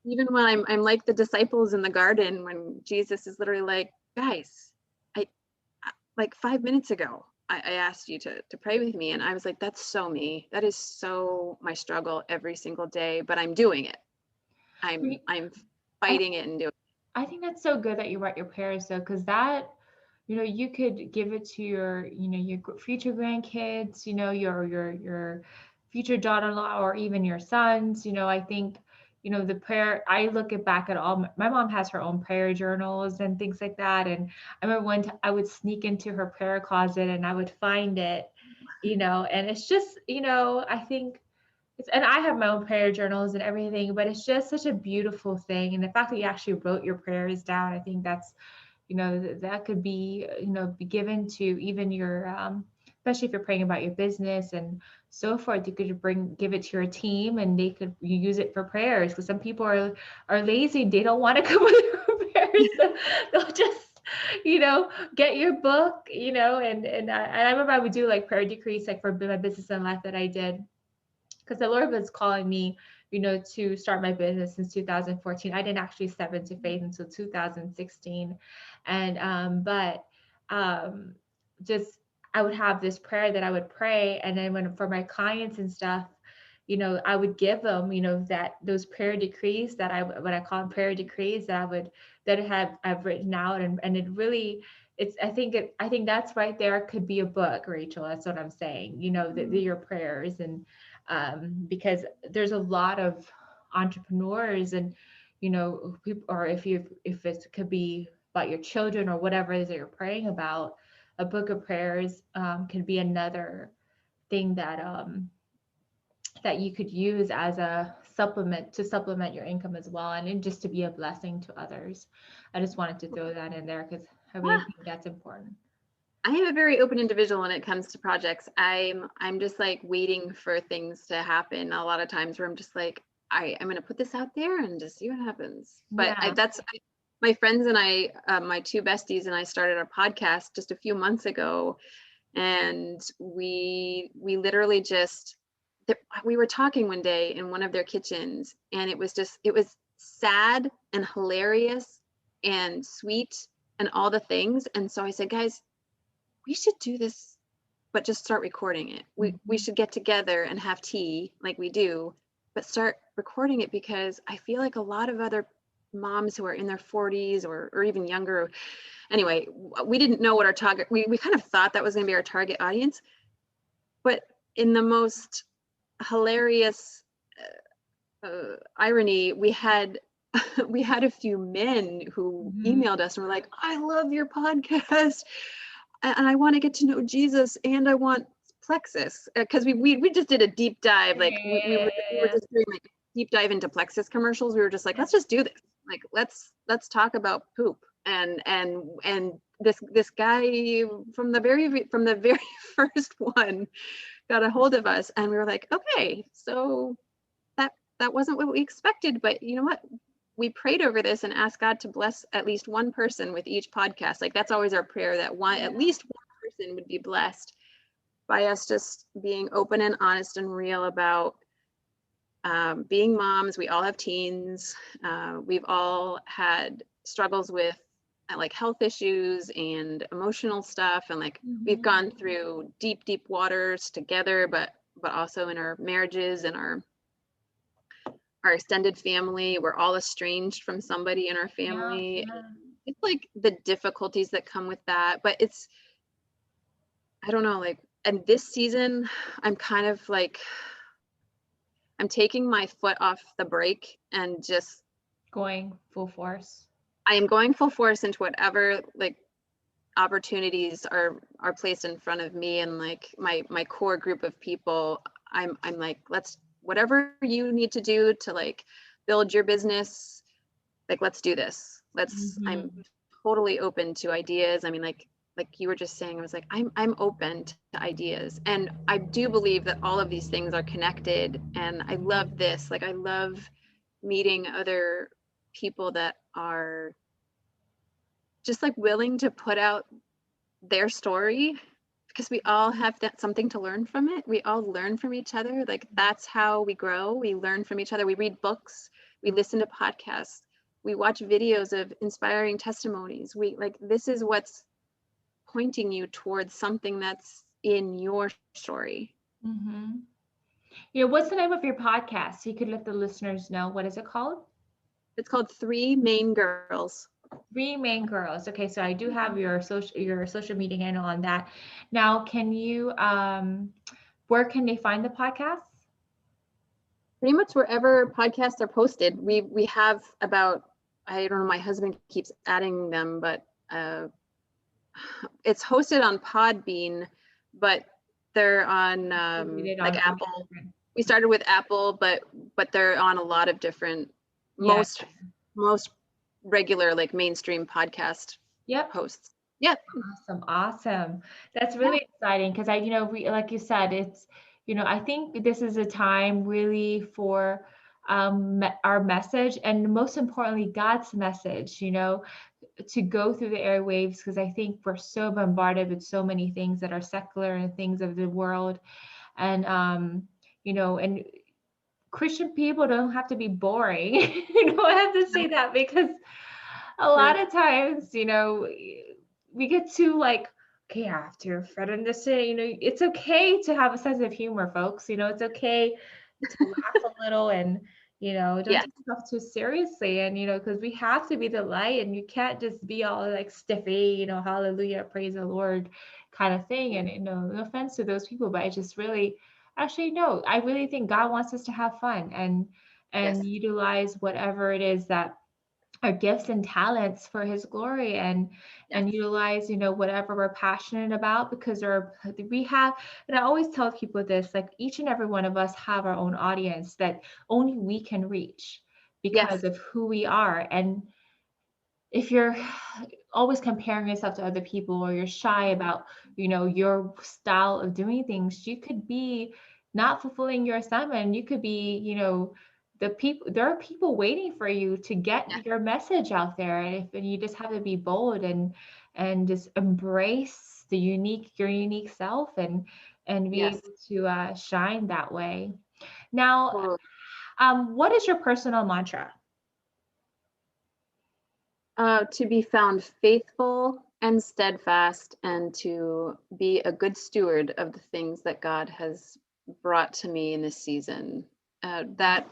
Even when I'm like the disciples in the garden, when Jesus is literally like, guys, I like 5 minutes ago, I asked you to pray with me. And I was like, that's so me. That is so my struggle every single day, but I'm doing it. I'm fighting it and doing it. I think that's so good that you write your prayers though, because that, you know, you could give it to your, you know, your future grandkids, you know, your future daughter-in-law, or even your sons. You know, I think, you know, the prayer, I look it back at all, my mom has her own prayer journals and things like that. And I remember one time I would sneak into her prayer closet and I would find it, you know, and it's just, you know, I think and I have my own prayer journals and everything, but it's just such a beautiful thing. And the fact that you actually wrote your prayers down, I think that's, you know, that could be, you know, be given to even your, especially if you're praying about your business and so forth, you could give it to your team and they could use it for prayers. Because some people are lazy. They don't want to come with their prayers. So they'll just, you know, get your book, you know, and I remember I would do like prayer decrees, like for my business and life that I did. Because the Lord was calling me, you know, to start my business since 2014. I didn't actually step into faith until 2016. And, just, I would have this prayer that I would pray. And then for my clients and stuff, you know, I would give them, you know, those prayer decrees what I call them prayer decrees I've written out. And it really, I think that's right there could be a book, Rachel. That's what I'm saying, you know, your prayers. And because there's a lot of entrepreneurs and, you know, people, or if it could be about your children or whatever it is that you're praying about, a book of prayers could be another thing that you could use as a supplement to supplement your income as well, and just to be a blessing to others. I just wanted to throw that in there because I really think that's important. I am a very open individual when it comes to projects. I'm just like waiting for things to happen a lot of times, where I'm just like, I'm going to put this out there and just see what happens. But my friends and I, my two besties and I started a podcast just a few months ago. And we literally we were talking one day in one of their kitchens, and it was sad and hilarious and sweet and all the things. And so I said, guys, we should do this, but just start recording it. We should get together and have tea like we do, but start recording it, because I feel like a lot of other moms who are in their 40s or even younger. Anyway, we didn't know what our target, we kind of thought that was going to be our target audience, but in the most hilarious irony, we had a few men who emailed us and were like, I love your podcast and I want to get to know Jesus and I want Plexus, because we just did a deep dive, like we were just doing like deep dive into Plexus commercials. We were just like, let's just do this, like let's talk about poop. And this guy from the very first one got a hold of us, and we were like, okay, so that wasn't what we expected, but you know what, we prayed over this and asked God to bless at least one person with each podcast. Like that's always our prayer, that at least one person would be blessed by us just being open and honest and real about being moms. We all have teens. We've all had struggles with like health issues and emotional stuff, and like we've gone through deep waters together, but also in our marriages and our extended family. We're all estranged from somebody in our family. It's like the difficulties that come with that, but I don't know, like, and this season I'm kind of like I'm taking my foot off the brake and just Going full force. I am going full force into whatever like opportunities are placed in front of me, and like my core group of people. I'm like, let's, whatever you need to do to like build your business, like let's do this. I'm totally open to ideas. I mean, like you were just saying, I was like, I'm open to ideas, and I do believe that all of these things are connected. And I love this. Like, I love meeting other people that are just like willing to put out their story, because we all have that something to learn from it. We all learn from each other. Like, that's how we grow. We learn from each other. We read books, we listen to podcasts, we watch videos of inspiring testimonies. We like, this is what's pointing you towards something that's in your story. Mm-hmm. Yeah, what's the name of your podcast? So you could let the listeners know. What is it called? It's called Three Maine Girls. Three Maine Girls. Okay, so I do have your social media handle on that. Now, can you where can they find the podcast? Pretty much wherever podcasts are posted. We have about, I don't know, my husband keeps adding them, but it's hosted on Podbean, but they're on like Apple. We started with Apple, but they're on a lot of different, most regular like mainstream podcast hosts. Yep. Awesome. That's really exciting, because like you said, it's, I think this is a time really for our message, and most importantly, God's message, to go through the airwaves, because I think we're so bombarded with so many things that are secular and things of the world. And, and Christian people don't have to be boring. I have to say that, because a lot of times, we get too like, okay, I have to fit in this, it's okay to have a sense of humor, folks. It's okay to laugh a little, and, don't take stuff too seriously. And, because we have to be the light, and you can't just be all like stiffy, hallelujah, praise the Lord kind of thing. And, no offense to those people, but I just really, actually, no, I really think God wants us to have fun and utilize whatever it is that our gifts and talents for his glory, and utilize, whatever we're passionate about, because we have, and I always tell people this, like, each and every one of us have our own audience that only we can reach because of who we are. And if you're always comparing yourself to other people, or you're shy about, your style of doing things, you could be not fulfilling your assignment. You could be, there are people waiting for you to get your message out there. And you just have to be bold and just embrace your unique self, and be able to shine that way. Now, what is your personal mantra? To be found faithful and steadfast, and to be a good steward of the things that God has brought to me in this season. That,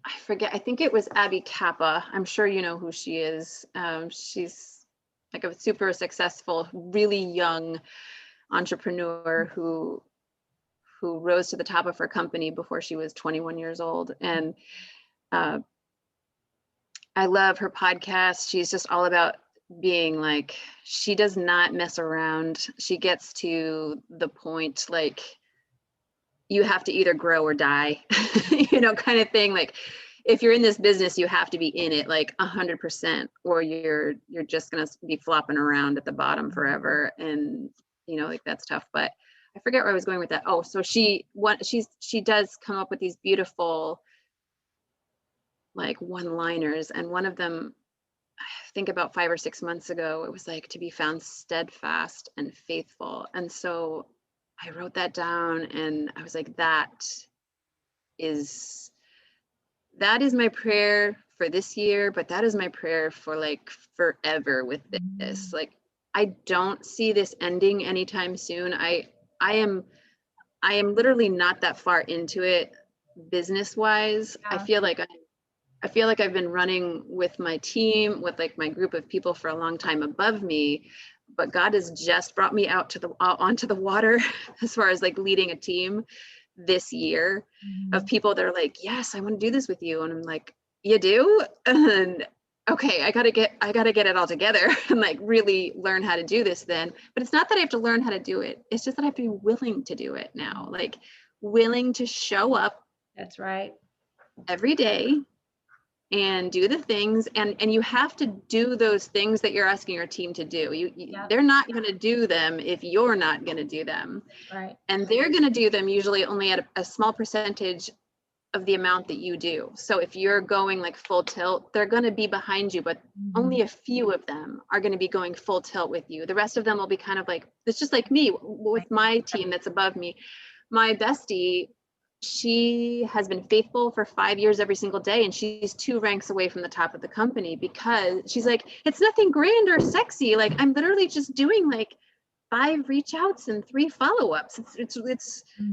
I forget, I think it was Abby Kappa. I'm sure you know who she is. She's like a super successful, really young entrepreneur who rose to the top of her company before she was 21 years old. And I love her podcast. She's just all about being like, she does not mess around. She gets to the point, like, you have to either grow or die, kind of thing. Like, if you're in this business, you have to be in it like 100%, or you're just going to be flopping around at the bottom forever. And, like, that's tough. But I forget where I was going with that. Oh, so she does come up with these beautiful, like, one-liners. And one of them, I think about 5 or 6 months ago, it was like, to be found steadfast and faithful. And so I wrote that down, and I was like, that is my prayer for this year, but that is my prayer for like forever with this. Like, I don't see this ending anytime soon. I am literally not that far into it business wise. I feel like I've been running with my team, with like my group of people for a long time above me, but God has just brought me out onto the water as far as like leading a team. this year Mhm. of people that are like, yes, I want to do this with you. And I'm like, you do? And okay, I gotta get it all together and like really learn how to do this then. But it's not that I have to learn how to do it. It's just that I have to be willing to do it now. Like willing to show up That's right. every day and do the things, and you have to do those things that you're asking your team to do. Yep. They're not going to do them if you're not going to do them. Right. And they're going to do them usually only at a small percentage of the amount that you do. So if you're going like full tilt, they're going to be behind you, but only a few of them are going to be going full tilt with you. The rest of them will be kind of like, it's just like me with my team that's above me. My bestie, she has been faithful for 5 years every single day, and she's 2 ranks away from the top of the company because she's like, it's nothing grand or sexy. Like I'm literally just doing like 5 reach outs and 3 follow-ups. It's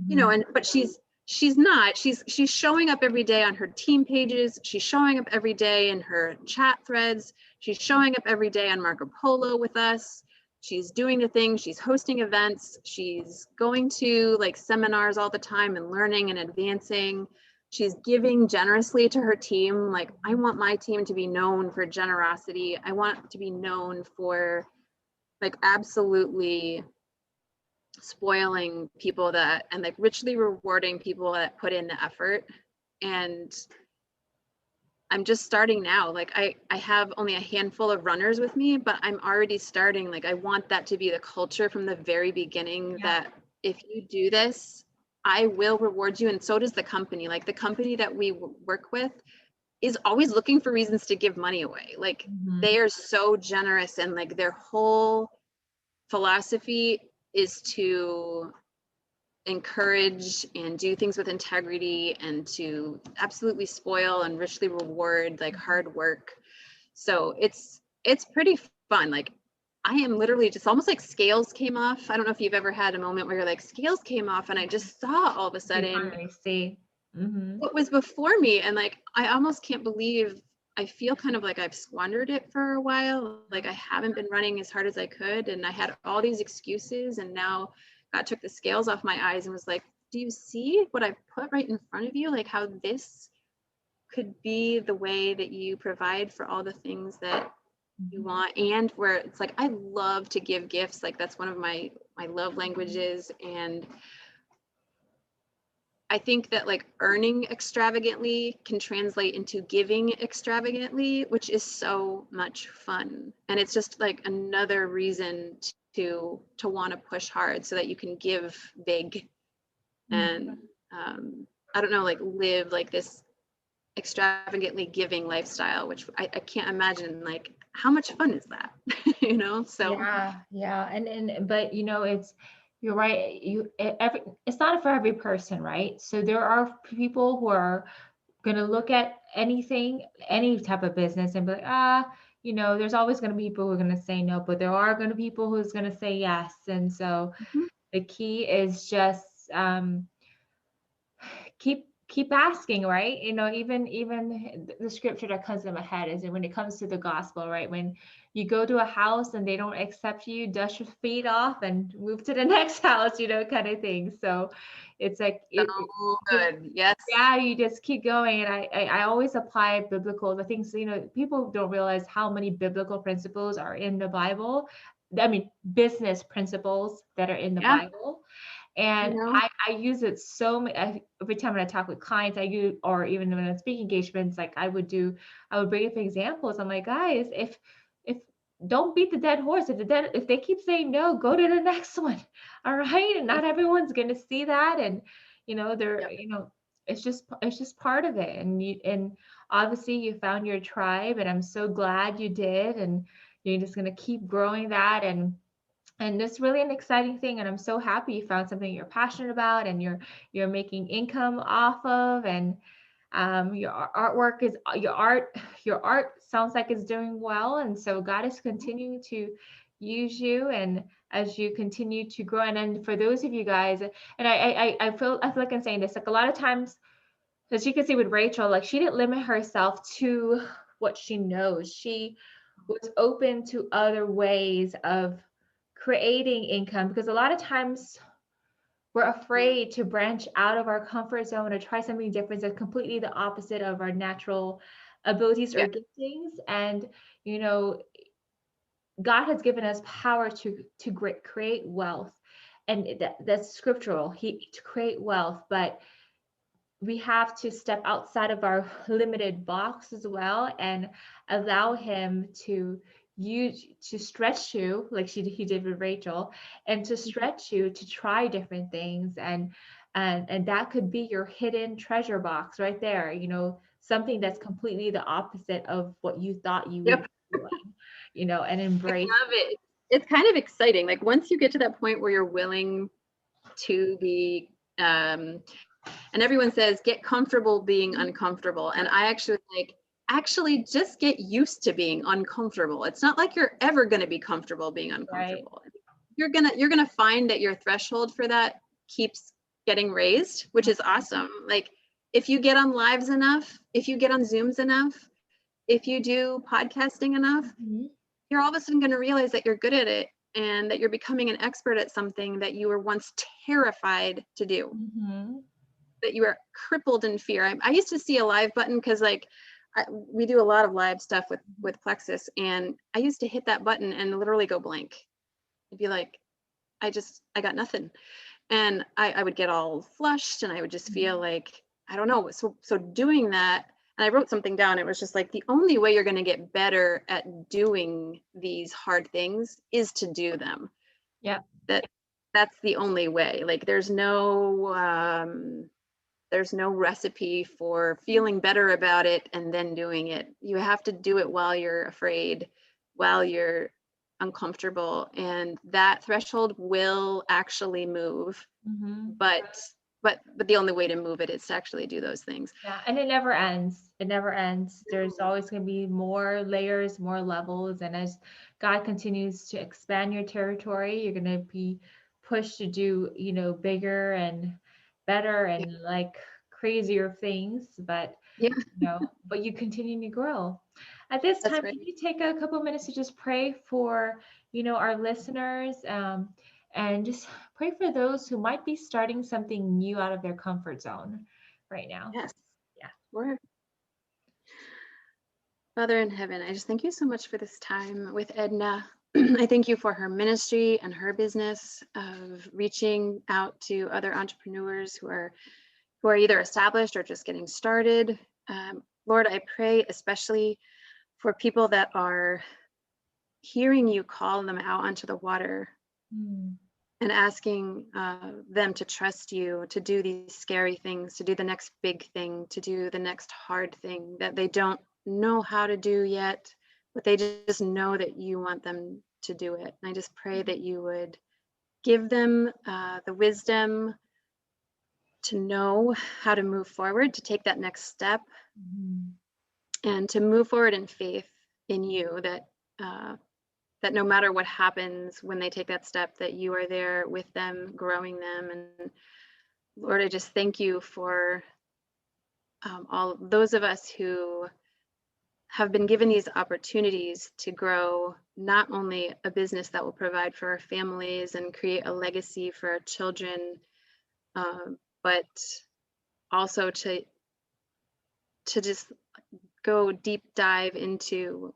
you know, and but she's showing up every day on her team pages. She's showing up every day in her chat threads. She's showing up every day on Marco Polo with us. She's doing the things, she's hosting events, she's going to like seminars all the time and learning and advancing. She's giving generously to her team. Like I want my team to be known for generosity. I want to be known for like absolutely spoiling people that, and like richly rewarding people that put in the effort. And I'm just starting now. Like I have only a handful of runners with me, but I'm already starting. Like I want that to be the culture from the very beginning, that if you do this, I will reward you. And so does the company. Like the company that we work with is always looking for reasons to give money away. Like they are so generous, and like their whole philosophy is to encourage and do things with integrity and to absolutely spoil and richly reward like hard work. So it's pretty fun. Like I am literally just almost like scales came off. I don't know if you've ever had a moment where you're like scales came off and I just saw all of a sudden what was before me, and like I almost can't believe, I feel kind of like I've squandered it for a while. Like I haven't been running as hard as I could, and I had all these excuses, and now God took the scales off my eyes and was like, do you see what I've put right in front of you? Like how this could be the way that you provide for all the things that you want. And where it's like, I love to give gifts. Like that's one of my love languages. And I think that like earning extravagantly can translate into giving extravagantly, which is so much fun. And it's just like another reason to want to push hard so that you can give big and I don't know, like live like this extravagantly giving lifestyle, which I can't imagine like how much fun is that, you know? So yeah. And but you know, you're right. It's not for every person, right? So there are people who are going to look at anything, any type of business and be like, you know, there's always going to be people who are going to say no, but there are going to be people who's going to say yes. And so the key is just keep asking, right? You know, even the scripture that comes in my head is when it comes to the gospel, right? When you go to a house and they don't accept you, dust your feet off and move to the next house, you know, kind of thing. So it's like good. Yes. Yeah, you just keep going. And I always apply the things, you know, people don't realize how many biblical principles are in the Bible. I mean, business principles that are in the Bible. And I use it every time when I talk with clients, I use, or even when I'm speaking engagements, like I would bring up examples. I'm like, guys, if don't beat the dead horse. If they keep saying no, go to the next one. All right. And not everyone's going to see that. And, you know, you know, it's just part of it. And obviously you found your tribe, and I'm so glad you did. And you're just going to keep growing that. And it's really an exciting thing, and I'm so happy you found something you're passionate about and you're making income off of. And your art sounds like it's doing well, and so God is continuing to use you, and as you continue to grow. And then for those of you guys, and I feel like I'm saying this, like a lot of times, as you can see with Rachel, like she didn't limit herself to what she knows. She was open to other ways of creating income, because a lot of times we're afraid to branch out of our comfort zone or try something different that's completely the opposite of our natural abilities or Yeah. giftings. And, you know, God has given us power to create wealth. And that's scriptural. To create wealth, but we have to step outside of our limited box as well and allow him to stretch you like he did with Rachel, and to stretch you to try different things. And that could be your hidden treasure box right there, you know, something that's completely the opposite of what you thought you would Yep. be doing, you know, and I embrace. love it. It's kind of exciting. Like once you get to that point where you're willing to be, and everyone says, get comfortable being uncomfortable. And I actually just get used to being uncomfortable. It's not like you're ever going to be comfortable being uncomfortable. Right. You're going to find that your threshold for that keeps getting raised, which is awesome. Like if you get on lives enough, if you get on Zooms enough, if you do podcasting enough, you're all of a sudden going to realize that you're good at it and that you're becoming an expert at something that you were once terrified to do. That you are crippled in fear. I used to see a live button because like we do a lot of live stuff with Plexus, and I used to hit that button and literally go blank. I'd be like, I got nothing. And I would get all flushed and I would just feel like, I don't know. So doing that, and I wrote something down. It was just like, the only way you're going to get better at doing these hard things is to do them. Yeah. That's the only way. Like there's no recipe for feeling better about it and then doing it. You have to do it while you're afraid, while you're uncomfortable, and that threshold will actually move. But the only way to move it is to actually do those things. Yeah, and it never ends. It never ends. There's always going to be more layers, more levels, and as God continues to expand your territory, you're going to be pushed to do, you know, bigger and better and like crazier things. But you know, but you continue to grow. At this time, can you take a couple minutes to just pray for, you know, our listeners, and just pray for those who might be starting something new out of their comfort zone right now? Yes. Yeah. Lord. Father in heaven, I just thank you so much for this time with Edna. I thank you for her ministry and her business of reaching out to other entrepreneurs who are either established or just getting started. Lord, I pray especially for people that are hearing you call them out onto the water and asking them to trust you, to do these scary things, to do the next big thing, to do the next hard thing that they don't know how to do yet, but they just know that you want them to do it. And I just pray that you would give them the wisdom to know how to move forward, to take that next step, and to move forward in faith in you, that no matter what happens when they take that step, that you are there with them, growing them. And Lord, I just thank you for all those of us who have been given these opportunities to grow not only a business that will provide for our families and create a legacy for our children, but also to just go deep dive into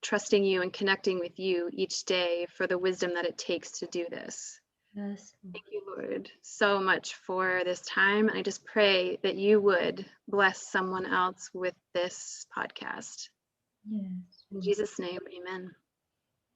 trusting you and connecting with you each day for the wisdom that it takes to do this. Yes. Thank you, Lord, so much for this time. I just pray that you would bless someone else with this podcast. Yes. In Jesus' name, amen.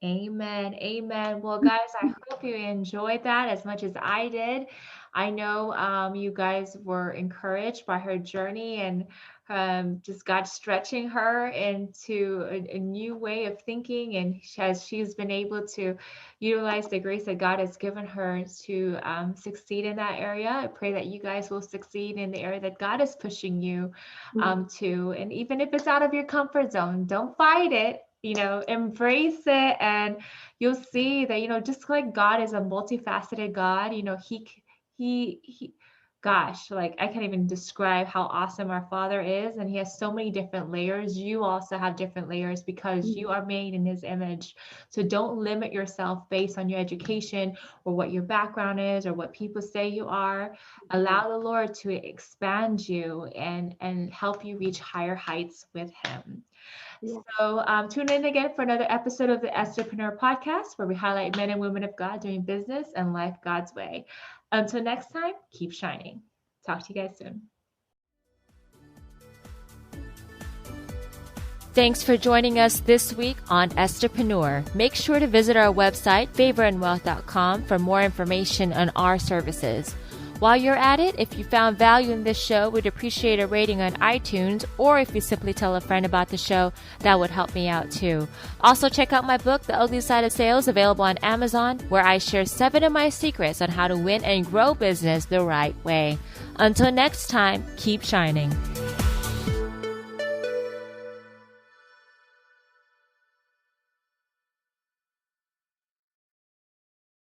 Amen. Amen. Well, guys, I hope you enjoyed that as much as I did. I know you guys were encouraged by her journey and just God stretching her into a new way of thinking. And as she's been able to utilize the grace that God has given her to succeed in that area, I pray that you guys will succeed in the area that God is pushing you to. And even if it's out of your comfort zone, don't fight it. You know, embrace it, and you'll see that, you know, just like God is a multifaceted God, you know, gosh, like I can't even describe how awesome our Father is. And he has so many different layers. You also have different layers because you are made in his image. So don't limit yourself based on your education or what your background is or what people say you are. Allow the Lord to expand you and help you reach higher heights with him. Yeah. So tune in again for another episode of the Estherpreneur Podcast, where we highlight men and women of God doing business and life God's way. Until next time, keep shining. Talk to you guys soon. Thanks for joining us this week on Estherpreneur. Make sure to visit our website, favorandwealth.com, for more information on our services. While you're at it, if you found value in this show, we'd appreciate a rating on iTunes, or if you simply tell a friend about the show, that would help me out too. Also, check out my book, The Ugly Side of Sales, available on Amazon, where I share 7 of my secrets on how to win and grow business the right way. Until next time, keep shining.